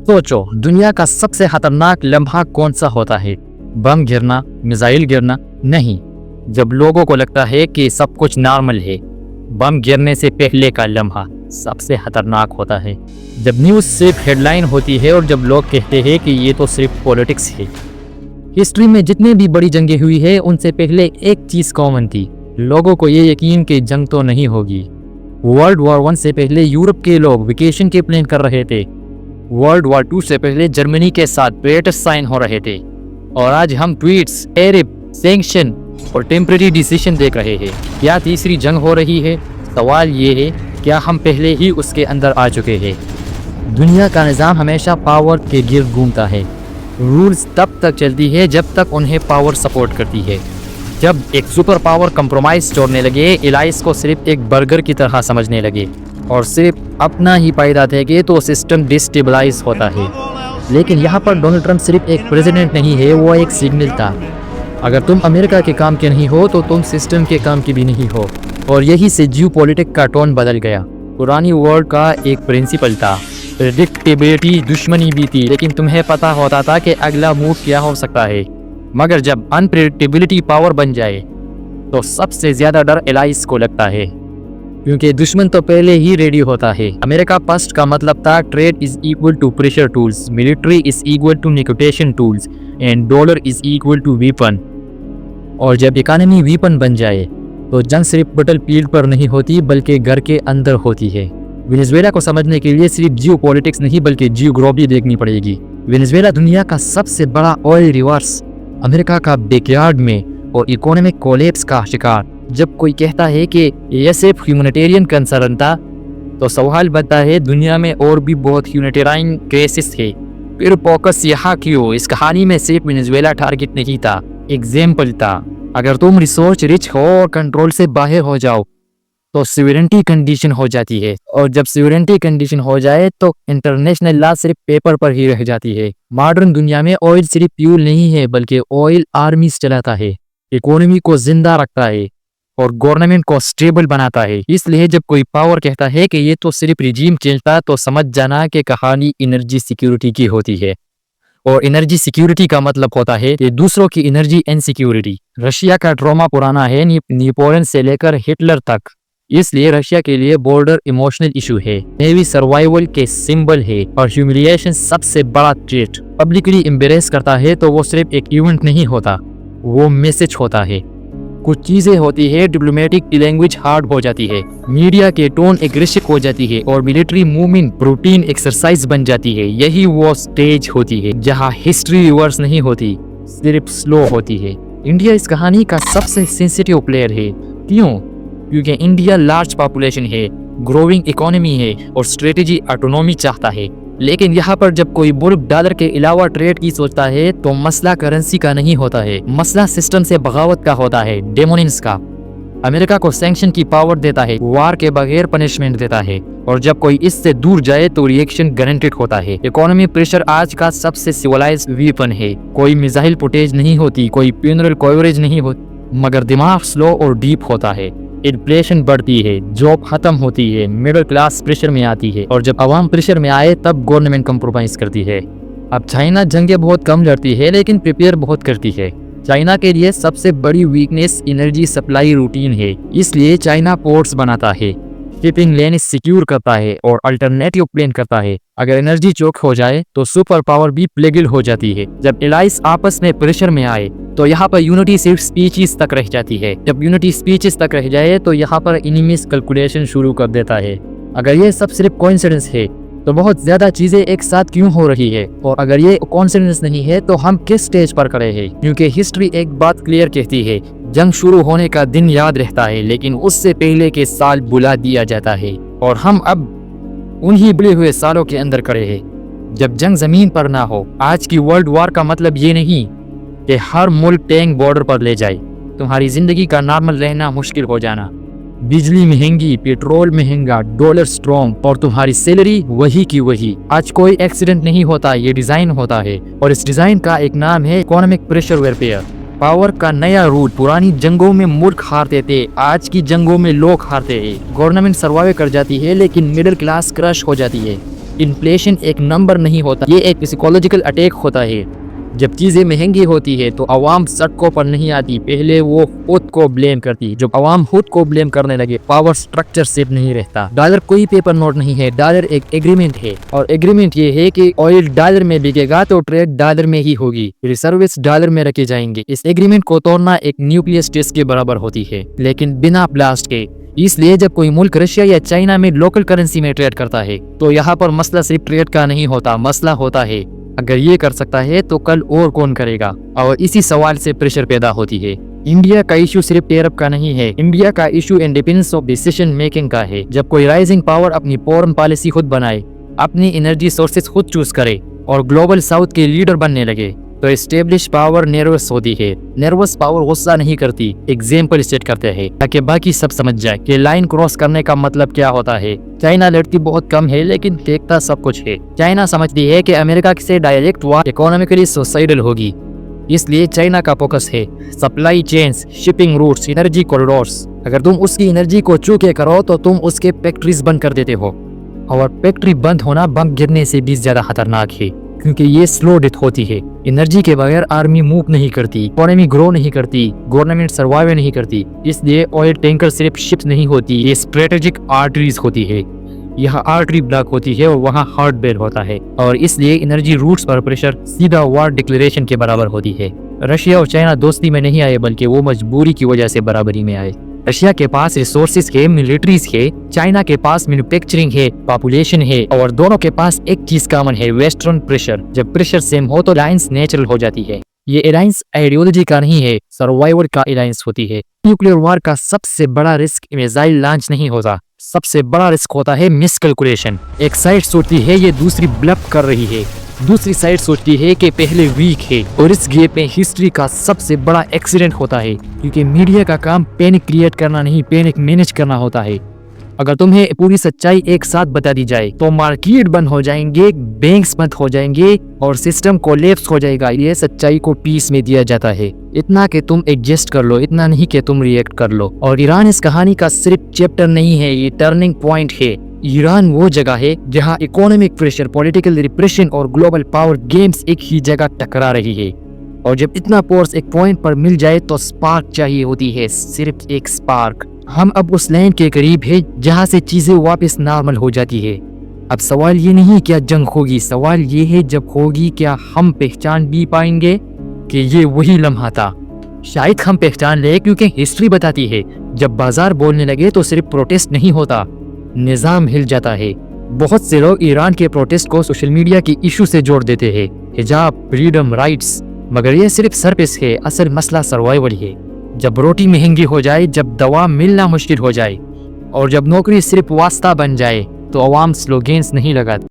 सोचो, दुनिया का सबसे खतरनाक लम्हा कौन सा होता है? बम गिरना, मिसाइल गिरना? नहीं, जब लोगों को लगता है कि सब कुछ नॉर्मल है। बम गिरने से पहले का लम्हा सबसे खतरनाक होता है, जब न्यूज़ सिर्फ हेडलाइन होती है और जब लोग कहते हैं कि ये तो सिर्फ पॉलिटिक्स है। हिस्ट्री में जितनी भी बड़ी जंगें हुई है, उनसे पहले एक चीज़ कॉमन थी, लोगों को ये यकीन कि जंग तो नहीं होगी। वर्ल्ड वॉर 1 से पहले यूरोप के लोग वेकेशन के प्लान कर रहे थे। वर्ल्ड वॉर 2 से पहले जर्मनी के साथ पेरिस साइन हो रहे थे। और आज हम ट्वीट्स, टैरिफ, सैंक्शन और टेम्परेरी डिसीजन देख रहे हैं। क्या तीसरी जंग हो रही है? सवाल ये है, क्या हम पहले ही उसके अंदर आ चुके हैं? दुनिया का निज़ाम हमेशा पावर के गिर्द घूमता है। रूल्स तब तक चलती है जब तक उन्हें पावर सपोर्ट करती है। जब एक सुपर पावर कंप्रोमाइज छोड़ने लगे, एलाइस को सिर्फ एक बर्गर की तरह समझने लगे और सिर्फ अपना ही फायदा देखे तो सिस्टम डिस्टेबलाइज होता है। लेकिन यहाँ पर डोनाल्ड ट्रंप सिर्फ एक प्रेसिडेंट नहीं है, वो एक सिग्नल था। अगर तुम अमेरिका के काम के नहीं हो तो तुम सिस्टम के काम की भी नहीं हो। और यही से जियोपॉलिटिक्स का टोन बदल गया। पुरानी वर्ल्ड का एक प्रिंसिपल था, प्रेडिक्टेबिलिटी दुश्मनी भी थी, लेकिन तुम्हें पता होता था कि अगला मूव क्या हो सकता है। मगर जब अनप्रेडिक्टेबिलिटी पावर बन जाए तो सबसे ज्यादा डर एलाइस को लगता है, क्योंकि दुश्मन तो पहले ही रेडी होता है। अमेरिका फर्स्ट का मतलब था trade is equal to pressure tools, military is equal to negotiation tools and dollar is equal to weapon. और जब इकोनॉमी वीपन बन जाए तो जंग सिर्फ बटल फील्ड पर नहीं होती बल्कि घर के अंदर होती है। वेनेजुएला को समझने के लिए सिर्फ जियोपॉलिटिक्स नहीं बल्कि जियोग्राफी देखनी पड़ेगी। वेनेजुएला दुनिया का सबसे बड़ा ऑयल रिवर्स, अमेरिका का बैकयार्ड में और इकोनॉमिक कोलैप्स का शिकार। जब कोई कहता है कि यह सिर्फ ह्यूमैनिटेरियन कंसर्न था, तो सवाल बनता है दुनिया में और भी बहुत ह्यूमैनिटेरियन क्राइसिस है, फिर फोकस यहाँ क्यों? इस कहानी में सिर्फ वेनेजुएला टारगेट नहीं था, एग्जाम्पल था। अगर तुम रिसोर्स रिच हो और कंट्रोल से बाहर हो जाओ तो सिवरेंटी कंडीशन हो जाती है, और जब सिवरेंटी कंडीशन हो जाए तो इंटरनेशनल लॉ सिर्फ पेपर पर ही रह जाती है। मॉडर्न दुनिया में ऑयल सिर्फ फ्यूल नहीं है बल्कि ऑयल आर्मीज चलाता है, इकोनॉमी को जिंदा रखता है और गवर्नमेंट को स्टेबल बनाता है। इसलिए जब कोई पावर कहता है कि ये तो सिर्फ रिजीम चेंजता, तो समझ जाना कि कहानी एनर्जी सिक्योरिटी की होती है। और एनर्जी सिक्योरिटी का मतलब होता है कि दूसरों की एनर्जी इनसिक्योरिटी। रशिया का ट्रॉमा पुराना है, नेपोलियन से लेकर हिटलर तक। इसलिए रशिया के लिए बॉर्डर इमोशनल इशू है, नेवी सर्वाइवल के सिंबल है और ह्यूमिलिएशन सबसे बड़ा थ्रेट। पब्लिकली एम्बेरेस करता है तो वो सिर्फ एक इवेंट नहीं होता, वो मैसेज होता है। कुछ चीजें होती है, डिप्लोमेटिक लैंग्वेज हार्ड हो जाती है, मीडिया के टोन एग्रेसिव हो जाती है और मिलिट्री मूवमेंट रूटीन एक्सरसाइज बन जाती है। यही वो स्टेज होती है जहां हिस्ट्री रिवर्स नहीं होती, सिर्फ स्लो होती है। इंडिया इस कहानी का सबसे सेंसिटिव प्लेयर है। क्यों? क्योंकि इंडिया लार्ज पॉपुलेशन है, ग्रोइंग इकोनॉमी है और स्ट्रेटेजी ऑटोनॉमी चाहता है। लेकिन यहाँ पर जब कोई मुल्क डॉलर के अलावा ट्रेड की सोचता है तो मसला करेंसी का नहीं होता है, मसला सिस्टम से बगावत का होता है, डेमोनेंस का। अमेरिका को सैंक्शन की पावर देता है, वार के बगैर पनिशमेंट देता है, और जब कोई इससे दूर जाए तो रिएक्शन गारंटेड होता है। इकोनॉमी प्रेशर आज का सबसे सिविलाइज्ड वीपन है। कोई मिसाइल फुटेज नहीं होती, कोई फ्यूनरल कवरेज नहीं होती, मगर दिमाग स्लो और डीप होता है। इन्फ्लेशन बढ़ती है, जॉब खत्म होती है, मिडिल क्लास प्रेशर में आती है, और जब आवाम प्रेशर में आए तब गवर्नमेंट कंप्रोमाइज करती है। अब चाइना जंगें बहुत कम लड़ती है लेकिन प्रिपेयर बहुत करती है। चाइना के लिए सबसे बड़ी वीकनेस एनर्जी सप्लाई रूटीन है, इसलिए चाइना पोर्ट्स बनाता है, शिपिंग लेन सिक्योर करता है और अल्टरनेटिव प्लान करता है। अगर एनर्जी चोक हो जाए तो सुपर पावर भी प्लेगिल हो जाती है। जब एलाइस आपस में प्रेशर में आए तो यहाँ पर यूनिटी सिर्फ स्पीचेस तक रह जाती है। जब यूनिटी स्पीचेस तक रह जाए तो यहाँ पर एनिमीज कैलकुलेशन शुरू कर देता है। अगर ये सब सिर्फ कोइंसिडेंस है तो बहुत ज्यादा चीजें एक साथ क्यों हो रही है, और अगर ये कोइंसिडेंस नहीं है तो हम किस स्टेज पर खड़े हैं? क्योंकि हिस्ट्री एक बात क्लियर कहती है, जंग शुरू होने का दिन याद रहता है लेकिन उससे पहले के साल बुला दिया जाता है, और हम अब उन्हीं बुले हुए सालों के अंदर खड़े हैं जब जंग जमीन पर ना हो। आज की वर्ल्ड वॉर का मतलब ये नहीं कि हर मुल्क टैंक बॉर्डर पर ले जाए, तुम्हारी जिंदगी का नॉर्मल रहना मुश्किल हो जाना, बिजली महंगी, पेट्रोल महंगा, डॉलर स्ट्रॉन्ग और तुम्हारी सैलरी वही की वही। आज कोई एक्सीडेंट नहीं होता, ये डिजाइन होता है, और इस डिजाइन का एक नाम है इकोनॉमिक प्रेशर वेयरफेयर। पावर का नया रूट। पुरानी जंगों में मुल्क हारते थे, आज की जंगों में लोग हारते हैं। गवर्नमेंट सर्वाइव कर जाती है लेकिन मिडिल क्लास क्रश हो जाती है। इन्फ्लेशन एक नंबर नहीं होता, ये एक साइकोलॉजिकल अटैक होता है। जब चीजें महंगी होती है तो आवाम सड़कों पर नहीं आती, पहले वो खुद को ब्लेम करती। जब आवाम खुद को ब्लेम करने लगे, पावर स्ट्रक्चर सेफ नहीं रहता। डॉलर कोई पेपर नोट नहीं है, डॉलर एक एग्रीमेंट है, और एग्रीमेंट ये है कि ऑयल डॉलर में बिकेगा तो ट्रेड डॉलर में ही होगी, रिजर्व्स डॉलर में रखे जाएंगे। इस एग्रीमेंट को तोड़ना एक न्यूक्लियर टेस्ट के बराबर होती है, लेकिन बिना ब्लास्ट के। इसलिए जब कोई मुल्क रशिया या चाइना में लोकल करेंसी में ट्रेड करता है तो यहाँ पर मसला सिर्फ ट्रेड का नहीं होता, मसला होता है अगर ये कर सकता है तो कल और कौन करेगा। और इसी सवाल से प्रेशर पैदा होती है। इंडिया का इशू सिर्फ टेरिफ का नहीं है, इंडिया का issue independence of decision making का है। जब कोई राइजिंग पावर अपनी फॉरेन पॉलिसी खुद बनाए, अपनी एनर्जी सोर्सेज खुद चूज करे और ग्लोबल साउथ के लीडर बनने लगे तो एस्टेब्लिश पावर नर्वस होती है। नर्वस पावर गुस्सा नहीं करती, एग्जाम्पल सेट करते हैं ताकि बाकी सब समझ जाए कि लाइन क्रॉस करने का मतलब क्या होता है। चाइना लड़ती बहुत कम है लेकिन फेंकता सब कुछ है। चाइना समझती है कि अमेरिका से डायरेक्ट वार इकोनॉमिकली सुसाइडल होगी, इसलिए चाइना का फोकस है supply chains, shipping routes, energy corridors. अगर तुम उसकी एनर्जी को चूके करो तो तुम उसके फैक्ट्रीज बंद कर देते हो, और फैक्ट्री बंद होना बम गिरने से भी ज्यादा खतरनाक है क्योंकि ये स्लो डेथ होती है। एनर्जी के बगैर आर्मी मूव नहीं करती, इकोनॉमी ग्रो नहीं करती, गवर्नमेंट सर्वाइव नहीं करती। इसलिए ऑयल टैंकर सिर्फ शिप्स नहीं होती, ये स्ट्रेटेजिक आर्टरीज होती है। यहाँ आर्टरी ब्लॉक होती है और वहाँ हार्ट बेल होता है, और इसलिए एनर्जी रूट्स पर प्रेशर सीधा वार डिक्लेरेशन के बराबर होती है। रशिया और चाइना दोस्ती में नहीं आए बल्कि वो मजबूरी की वजह से बराबरी में आए। रशिया के पास रिसोर्सेज है, मिलिट्रीज है, चाइना के पास मैन्युफैक्चरिंग है, पॉपुलेशन है, और दोनों के पास एक चीज कॉमन है, वेस्टर्न प्रेशर। जब प्रेशर सेम हो तो अलायंस नेचुरल हो जाती है। ये अलायंस आइडियोलॉजी का नहीं है, सर्वाइवल का अलायंस होती है। न्यूक्लियर वार का सबसे बड़ा रिस्क मिसाइल लॉन्च नहीं होता, सबसे बड़ा रिस्क होता है मिसकैलकुलेशन। एक साइड सोचती है ये दूसरी ब्लफ कर रही है, दूसरी साइड सोचती है कि पहले वीक है, और इस गैप में हिस्ट्री का सबसे बड़ा एक्सीडेंट होता है क्योंकि मीडिया का काम पैनिक क्रिएट करना नहीं, पैनिक मैनेज करना होता है। अगर तुम्हें पूरी सच्चाई एक साथ बता दी जाए तो मार्केट बंद हो जाएंगे, बैंक्स बंद हो जाएंगे और सिस्टम कोलैप्स हो जाएगा। ये सच्चाई को पीस में दिया जाता है, इतना कि तुम एडजस्ट कर लो, इतना नहीं कि तुम रिएक्ट कर लो। और ईरान इस कहानी का सिर्फ चैप्टर नहीं है, ये टर्निंग पॉइंट है। ईरान वो जगह है जहां इकोनॉमिक प्रेशर, पॉलिटिकल रिप्रेशन और ग्लोबल पावर गेम्स एक ही जगह टकरा रही है। और जब इतना फोर्स एक पॉइंट पर मिल जाए तो स्पार्क चाहिए होती है, सिर्फ एक स्पार्क। हम अब उस लाइन के करीब है जहां से चीजें वापस नॉर्मल हो जाती है। अब सवाल ये नहीं क्या जंग होगी, सवाल ये है जब होगी क्या हम पहचान भी पाएंगे कि ये वही लम्हा था। शायद हम पहचान ले क्योंकि हिस्ट्री बताती है जब बाजार बोलने लगे तो सिर्फ प्रोटेस्ट नहीं होता, निजाम हिल जाता है। बहुत से लोग ईरान के प्रोटेस्ट को सोशल मीडिया की इशू से जोड़ देते हैं, हिजाब, फ्रीडम, राइट्स, मगर ये सिर्फ सरफेस है, असल मसला सर्वाइवल है। जब रोटी महंगी हो जाए, जब दवा मिलना मुश्किल हो जाए और जब नौकरी सिर्फ वास्ता बन जाए तो अवाम स्लोगन्स नहीं लगाती।